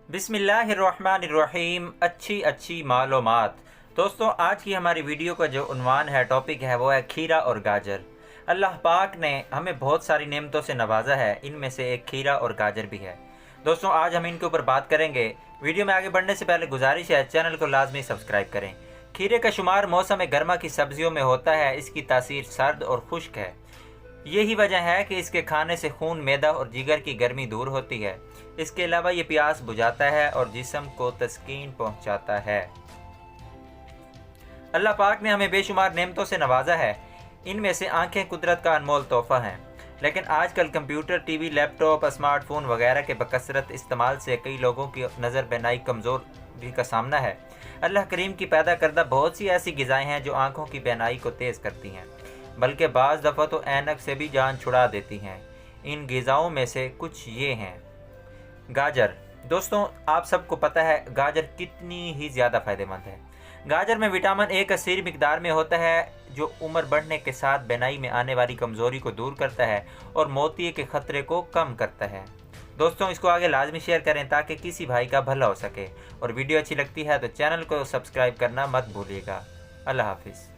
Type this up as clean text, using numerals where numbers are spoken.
बिस्मिल्लाहिर्रहमानिर्रहीम। अच्छी मालूमात। दोस्तों, आज की हमारी वीडियो का जो उन्वान है, टॉपिक है, वो है खीरा और गाजर। अल्लाह पाक ने हमें बहुत सारी नेमतों से नवाजा है, इनमें से एक खीरा और गाजर भी है। दोस्तों, आज हम इनके ऊपर बात करेंगे। वीडियो में आगे बढ़ने से पहले गुजारिश है, चैनल को लाजमी सब्सक्राइब करें। खीरे का शुमार मौसम गर्मा की सब्जियों में होता है। इसकी तासीर सर्द और खुश्क है। यही वजह है कि इसके खाने से खून, मैदा और जिगर की गर्मी दूर होती है। इसके अलावा ये प्यास बुझाता है और जिस्म को तस्कीन पहुंचाता है। अल्लाह पाक ने हमें बेशुमार नेमतों से नवाजा है। इनमें से आंखें कुदरत का अनमोल तोहफा हैं, लेकिन आजकल कंप्यूटर, टीवी, लैपटॉप, स्मार्टफोन वगैरह के बकसरत इस्तेमाल से कई लोगों की नज़र बेनाई कमज़ोरी का सामना है। अल्लाह करीम की पैदा करदा बहुत सी ऐसी ग़िज़ाएँ हैं जो आँखों की बेनाई को तेज़ करती हैं, बल्कि बाज़ दफ़ा तो ऐनक से भी जान छुड़ा देती हैं। इन ग़िज़ाओं में से कुछ ये हैं। गाजर। दोस्तों, आप सबको पता है गाजर कितनी ही ज़्यादा फ़ायदेमंद है। गाजर में विटामिन ए कसीर मिकदार में होता है, जो उम्र बढ़ने के साथ बेनाई में आने वाली कमज़ोरी को दूर करता है और मोतिये के ख़तरे को कम करता है। दोस्तों, इसको आगे लाजमी शेयर करें ताकि किसी भाई का भला हो सके। और वीडियो अच्छी लगती है तो चैनल को सब्सक्राइब करना मत भूलिएगा। अल्लाह हाफिज़।